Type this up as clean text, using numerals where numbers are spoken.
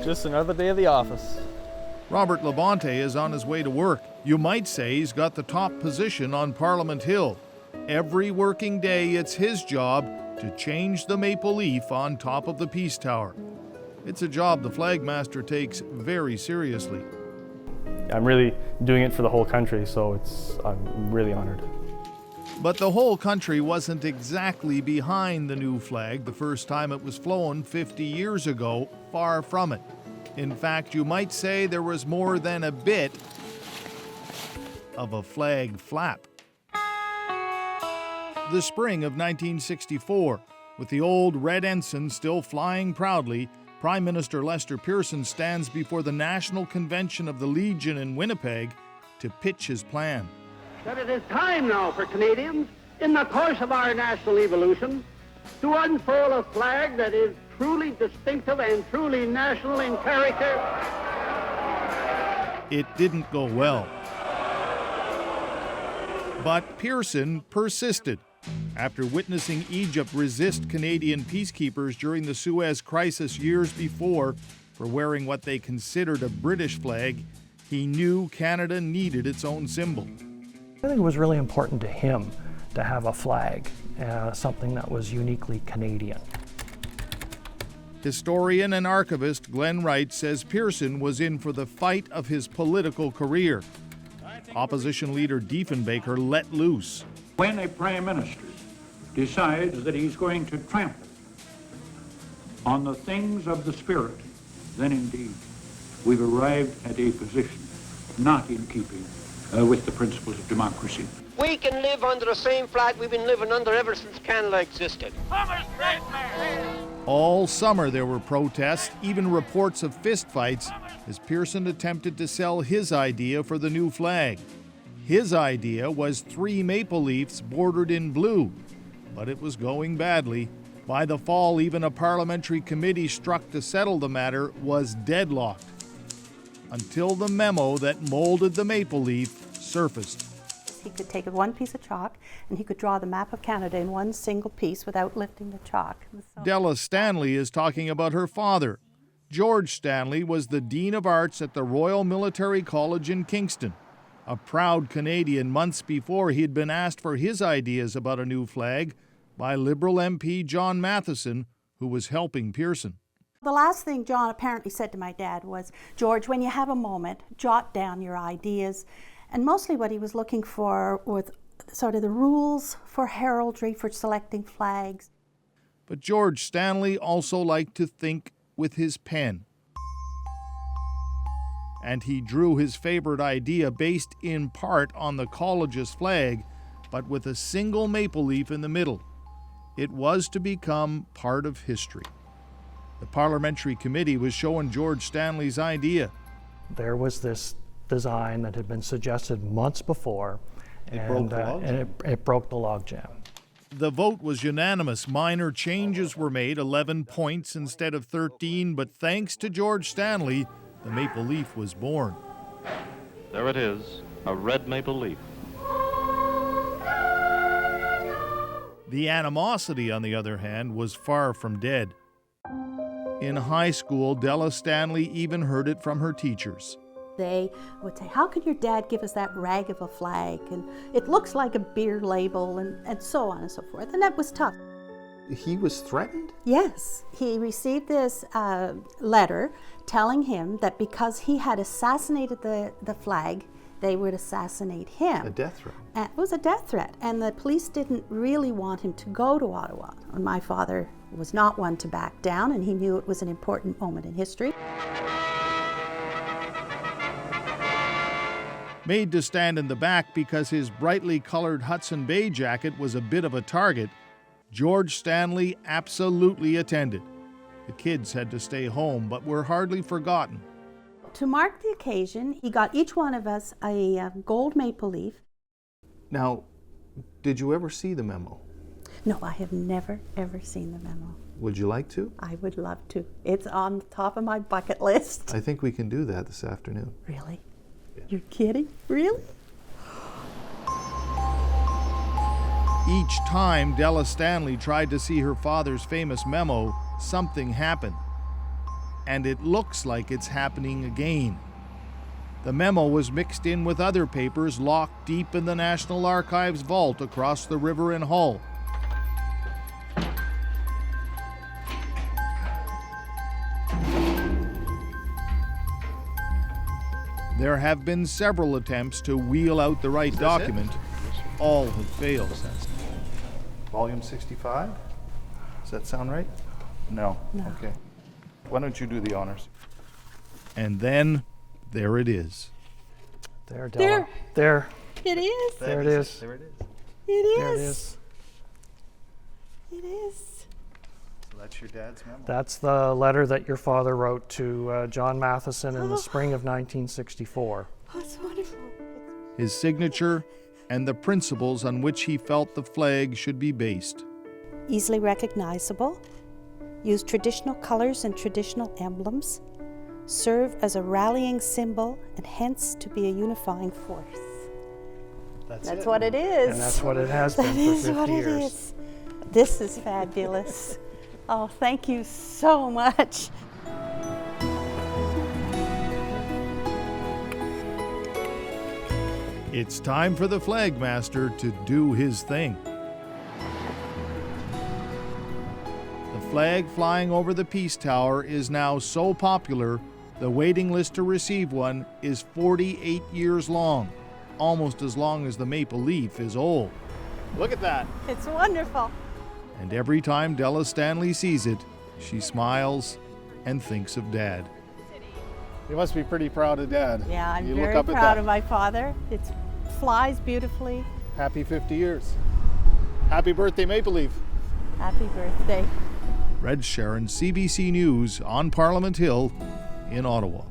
Just another day of the office. Robert Labonte is on his way to work. You might say he's got the top position on Parliament Hill. Every working day, it's his job to change the maple leaf on top of the Peace Tower. It's a job the flagmaster takes very seriously. I'm really doing it for the whole country, so I'm really honored. But the whole country wasn't exactly behind the new flag the first time it was flown 50 years ago, far from it. In fact, you might say there was more than a bit of a flag flap. The spring of 1964, with the old red ensign still flying proudly, Prime Minister Lester Pearson stands before the National Convention of the Legion in Winnipeg to pitch his plan. That it is time now for Canadians, in the course of our national evolution, to unfurl a flag that is truly distinctive and truly national in character. It didn't go well. But Pearson persisted. After witnessing Egypt resist Canadian peacekeepers during the Suez Crisis years before for wearing what they considered a British flag, he knew Canada needed its own symbol. I think it was really important to him to have a flag, something that was uniquely Canadian. Historian and archivist Glenn Wright says Pearson was in for the fight of his political career. Opposition leader Diefenbaker let loose. When a prime minister decides that he's going to trample on the things of the spirit, then indeed we've arrived at a position not in keeping with the principles of democracy. We can live under the same flag we've been living under ever since Canada existed. All summer there were protests, even reports of fistfights, as Pearson attempted to sell his idea for the new flag. His idea was 3 maple leaves bordered in blue, but it was going badly. By the fall, even a parliamentary committee struck to settle the matter was deadlocked, until the memo that molded the maple leaf surfaced. He could take one piece of chalk and he could draw the map of Canada in one single piece without lifting the chalk. Della Stanley is talking about her father. George Stanley was the Dean of Arts at the Royal Military College in Kingston. A proud Canadian months before he had been asked for his ideas about a new flag by Liberal MP John Matheson, who was helping Pearson. The last thing John apparently said to my dad was, "George, when you have a moment, jot down your ideas." And mostly what he was looking for was sort of the rules for heraldry, for selecting flags. But George Stanley also liked to think with his pen. And he drew his favorite idea based in part on the college's flag, but with a single maple leaf in the middle. It was to become part of history. The parliamentary committee was showing George Stanley's idea. There was this design that had been suggested months before, and it broke the logjam. The vote was unanimous. Minor changes were made, 11 points instead of 13, but thanks to George Stanley, the maple leaf was born. There it is, a red maple leaf. The animosity, on the other hand, was far from dead. In high school, Della Stanley even heard it from her teachers. They would say, "How could your dad give us that rag of a flag? And it looks like a beer label," and so on and so forth. And that was tough. He was threatened? Yes. He received this letter telling him that because he had assassinated the flag, they would assassinate him. A death threat? It was a death threat. And the police didn't really want him to go to Ottawa. And my father was not one to back down, and he knew it was an important moment in history. Made to stand in the back because his brightly colored Hudson Bay jacket was a bit of a target, George Stanley absolutely attended. The kids had to stay home, but were hardly forgotten. To mark the occasion, he got each one of us a gold maple leaf. Now, did you ever see the memo? No, I have never, ever seen the memo. Would you like to? I would love to. It's on the top of my bucket list. I think we can do that this afternoon. Really? You're kidding? Really? Each time Della Stanley tried to see her father's famous memo, something happened. and it looks like it's happening again. The memo was mixed in with other papers locked deep in the National Archives vault across the river in Hull. There have been several attempts to wheel out the right document. All have failed. Volume 65? Does that sound right? No. Okay. Why don't you do the honors? And then, there it is. There, Della. There. It is. There it is. There it is. It is. There it is. It is. So that's your dad's memo. That's the letter that your father wrote to John Matheson in the spring of 1964. Oh, it's wonderful. His signature and the principles on which he felt the flag should be based. Easily recognizable, use traditional colors and traditional emblems, serve as a rallying symbol, and hence to be a unifying force. That's what it is. And that's what it has been for 50 years. It is. This is fabulous. Oh, thank you so much. It's time for the flagmaster to do his thing. The flag flying over the Peace Tower is now so popular, the waiting list to receive one is 48 years long, almost as long as the maple leaf is old. Look at that. It's wonderful. And every time Della Stanley sees it, she smiles and thinks of Dad. You must be pretty proud of Dad. Yeah, I'm You very look up at proud that. of my father. It flies beautifully. Happy 50 years. Happy birthday, Maple Leaf. Happy birthday. Reg Sherren, CBC News on Parliament Hill in Ottawa.